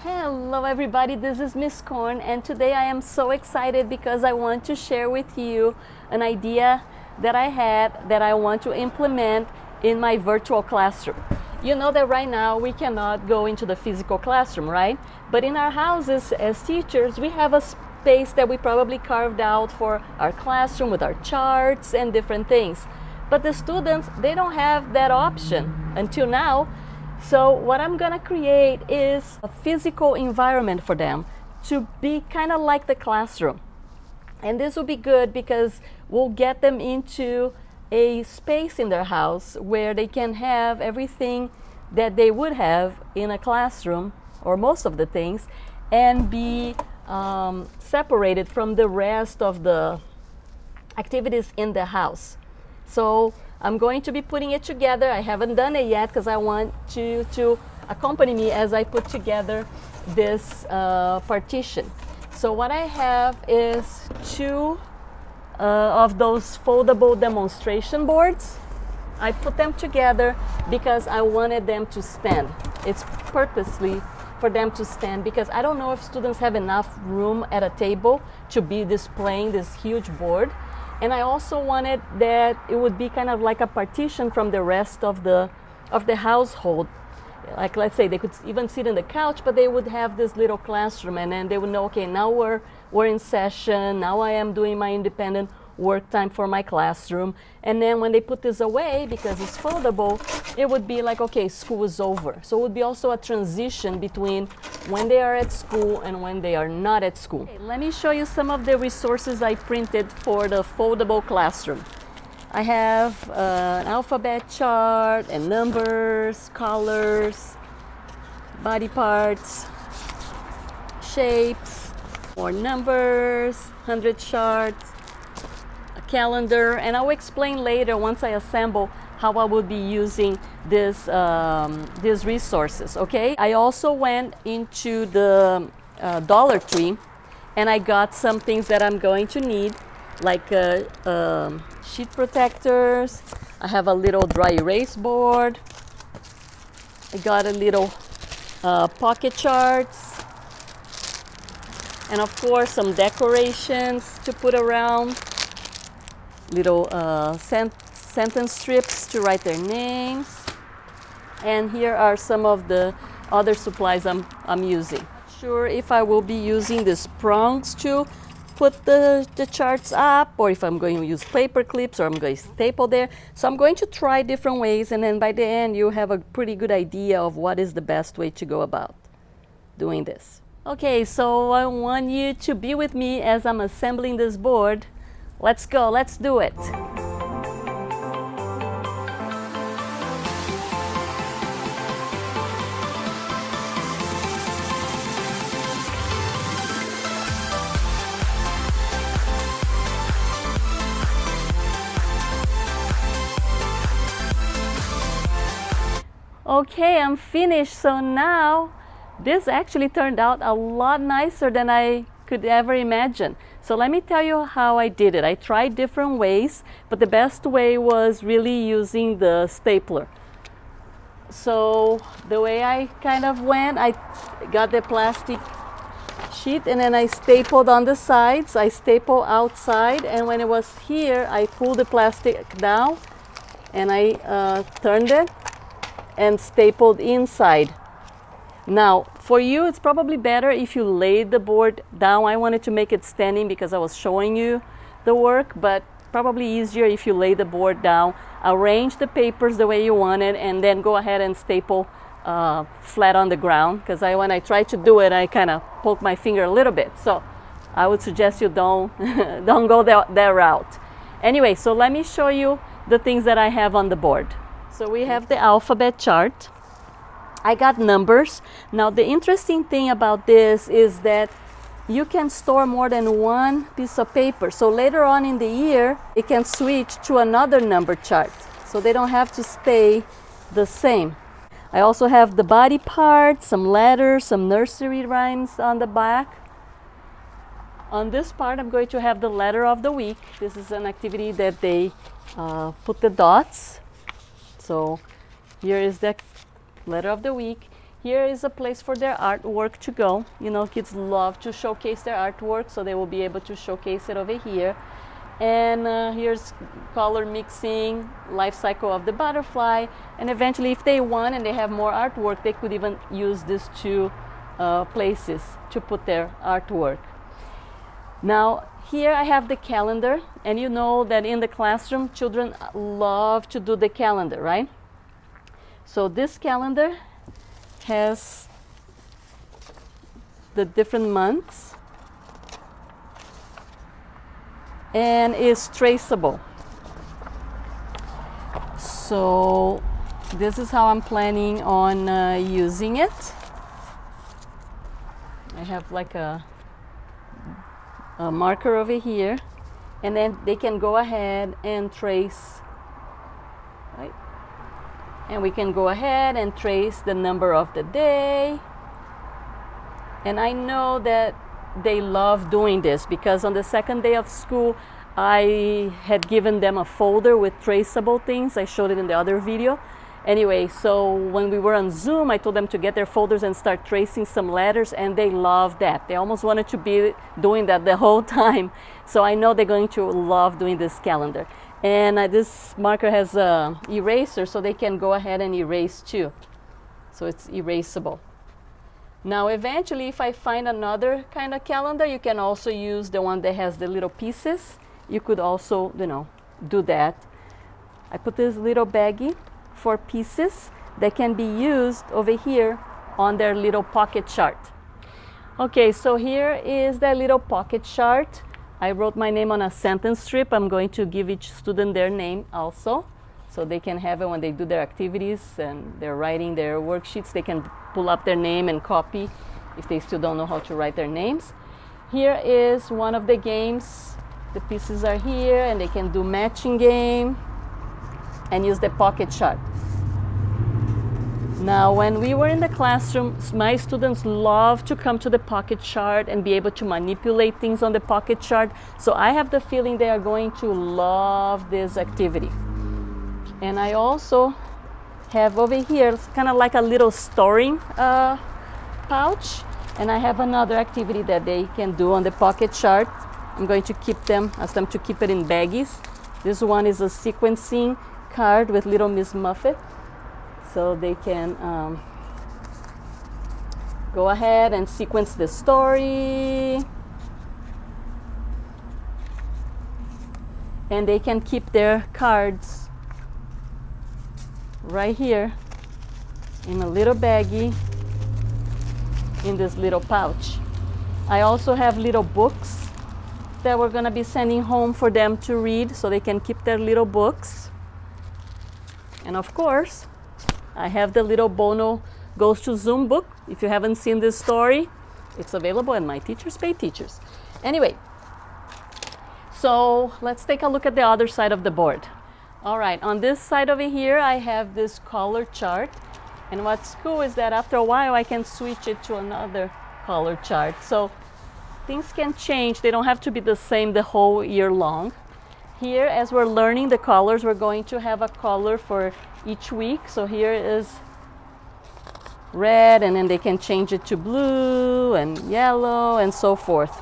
Hello everybody, this is Miss Corn, and today I am so excited because I want to share with you an idea that I had that I want to implement in my virtual classroom. You know that right now we cannot go into the physical classroom, right? But in our houses as teachers, we have a space that we probably carved out for our classroom with our charts and different things. But the students, they don't have that option until now. So what I'm gonna create is a physical environment for them to be kind of like the classroom. And this will be good because we'll get them into a space in their house where they can have everything that they would have in a classroom, or most of the things, and be separated from the rest of the activities in the house. So I'm going to be putting it together. I haven't done it yet because I want you to accompany me as I put together this partition. So what I have is two of those foldable demonstration boards. I put them together because I wanted them to stand. It's purposely for them to stand because I don't know if students have enough room at a table to be displaying this huge board. And I also wanted that it would be kind of like a partition from the rest of the household. Like, let's say they could even sit in the couch, but they would have this little classroom, and then they would know, okay, now we're in session, now I am doing my independent work time for my classroom. And then when they put this away, because it's foldable, it would be like, okay, school is over. So it would be also a transition between when they are at school and when they are not at school. Okay, let me show you some of the resources I printed for the foldable classroom. I have an alphabet chart and numbers, colors, body parts, shapes, more numbers, 100 charts, calendar, and I will explain later once I assemble how I will be using these resources. Okay, I also went into the Dollar Tree and I got some things that I'm going to need, like sheet protectors. I have a little dry erase board. I got a little pocket charts, and of course some decorations to put around, little sentence strips to write their names, and here are some of the other supplies I'm using. Not sure if I will be using these prongs to put the charts up, or if I'm going to use paper clips, or I'm going to staple there. So I'm going to try different ways, and then by the end you have a pretty good idea of what is the best way to go about doing this. Okay, so I want you to be with me as I'm assembling this board. Let's go, let's do it. Okay, I'm finished. So now this actually turned out a lot nicer than I could ever imagine. So let me tell you how I did it. I tried different ways, but the best way was really using the stapler. So the way I kind of went, I got the plastic sheet and then I stapled on the sides. I stapled outside, and when it was here, I pulled the plastic down and I turned it and stapled inside. Now, for you, it's probably better if you laid the board down. I wanted to make it standing because I was showing you the work, but probably easier if you lay the board down, arrange the papers the way you want it, and then go ahead and staple flat on the ground. Because when I tried to do it, I kind of poked my finger a little bit. So I would suggest you don't go that route. Anyway, so let me show you the things that I have on the board. So we have the alphabet chart. I got numbers. Now the interesting thing about this is that you can store more than one piece of paper. So later on in the year, it can switch to another number chart. So they don't have to stay the same. I also have the body parts, some letters, some nursery rhymes on the back. On this part, I'm going to have the letter of the week. This is an activity that they put the dots. So here is the letter of the week. here is a place for their artwork to go. You know, kids love to showcase their artwork, so they will be able to showcase it over here. And here's color mixing, life cycle of the butterfly, and eventually if they want and they have more artwork, they could even use these two places to put their artwork. Now here I have the calendar, and you know that in the classroom children love to do the calendar, right? So this calendar has the different months and is traceable. So this is how I'm planning on using it. I have like a marker over here, and then they can go ahead and trace, right? And we can go ahead and trace the number of the day. And I know that they love doing this because on the second day of school I had given them a folder with traceable things. I showed it in the other video. Anyway, so when we were on Zoom, I told them to get their folders and start tracing some letters, and they loved that. They almost wanted to be doing that the whole time. So I know they're going to love doing this calendar. And this marker has an eraser, so they can go ahead and erase too. So it's erasable. Now eventually, if I find another kind of calendar, you can also use the one that has the little pieces. You could also, you know, do that. I put this little baggie for pieces that can be used over here on their little pocket chart. Okay, so here is their little pocket chart. I wrote my name on a sentence strip. I'm going to give each student their name also, so they can have it when they do their activities and they're writing their worksheets. They can pull up their name and copy if they still don't know how to write their names. Here is one of the games. The pieces are here, and they can do matching game and use the pocket chart. Now, when we were in the classroom, my students love to come to the pocket chart and be able to manipulate things on the pocket chart. So I have the feeling they are going to love this activity. And I also have over here kind of like a little storing pouch. And I have another activity that they can do on the pocket chart. I'm going to ask them to keep it in baggies. This one is a sequencing card with Little Miss Muffet. So they can go ahead and sequence the story. And they can keep their cards right here in a little baggie in this little pouch. I also have little books that we're going to be sending home for them to read, so they can keep their little books. And of course, I have the little Bono Goes to Zoom book. If you haven't seen this story, it's available at My Teachers Pay Teachers. Anyway, so let's take a look at the other side of the board. All right, on this side over here, I have this color chart. And what's cool is that after a while, I can switch it to another color chart. So things can change. They don't have to be the same the whole year long. Here, as we're learning the colors, we're going to have a color for each week. So here is red, and then they can change it to blue and yellow and so forth.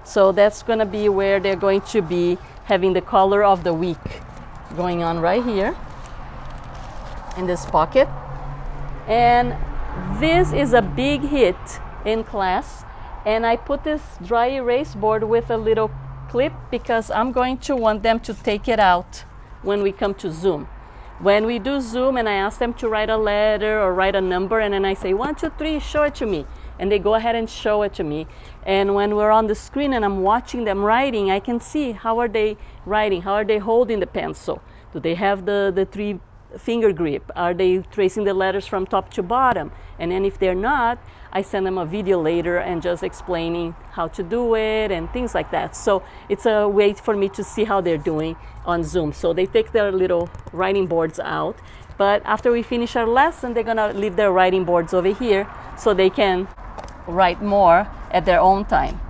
So that's going to be where they're going to be having the color of the week going on right here in this pocket. And this is a big hit in class. And I put this dry erase board with a little clip because I'm going to want them to take it out when we come to Zoom. When we do Zoom and I ask them to write a letter or write a number, and then I say 1, 2, 3, show it to me, and they go ahead and show it to me. And when we're on the screen and I'm watching them writing, I can see how are they writing, how are they holding the pencil, do they have the 3 finger grip, are they tracing the letters from top to bottom. And then if they're not, I send them a video later and just explaining how to do it and things like that. So it's a way for me to see how they're doing on Zoom. So they take their little writing boards out, but after we finish our lesson, they're gonna leave their writing boards over here so they can write more at their own time.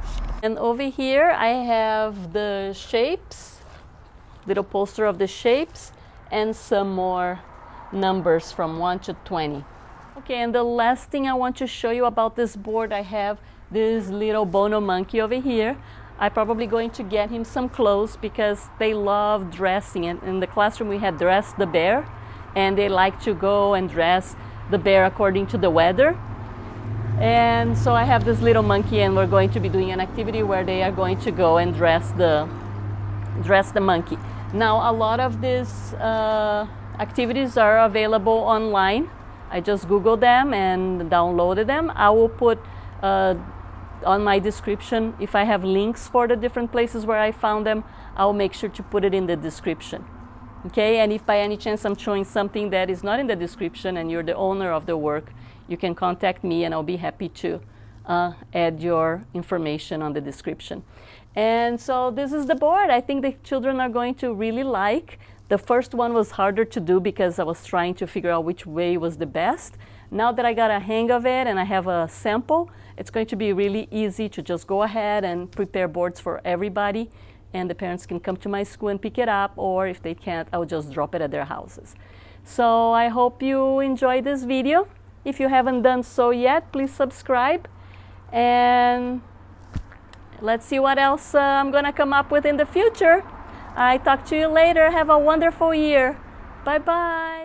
And over here I have the shapes, little poster of the shapes, and some more numbers from 1 to 20. Okay, and the last thing I want to show you about this board, I have this little Bono monkey over here. I'm probably going to get him some clothes because they love dressing. And in the classroom we had Dress the Bear, and they like to go and dress the bear according to the weather. And so I have this little monkey, and we're going to be doing an activity where they are going to go and dress the monkey. Now, a lot of these activities are available online. I just Googled them and downloaded them. I will put on my description, if I have links for the different places where I found them, I'll make sure to put it in the description. Okay, and if by any chance I'm showing something that is not in the description and you're the owner of the work, you can contact me and I'll be happy to add your information on the description. And so this is the board I think the children are going to really like. The first one was harder to do because I was trying to figure out which way was the best. Now that I got a hang of it and I have a sample, it's going to be really easy to just go ahead and prepare boards for everybody, and the parents can come to my school and pick it up, or if they can't, I'll just drop it at their houses. So I hope you enjoyed this video. If you haven't done so yet, please subscribe, and let's see what else I'm gonna come up with in the future. I talk to you later. Have a wonderful year. Bye-bye.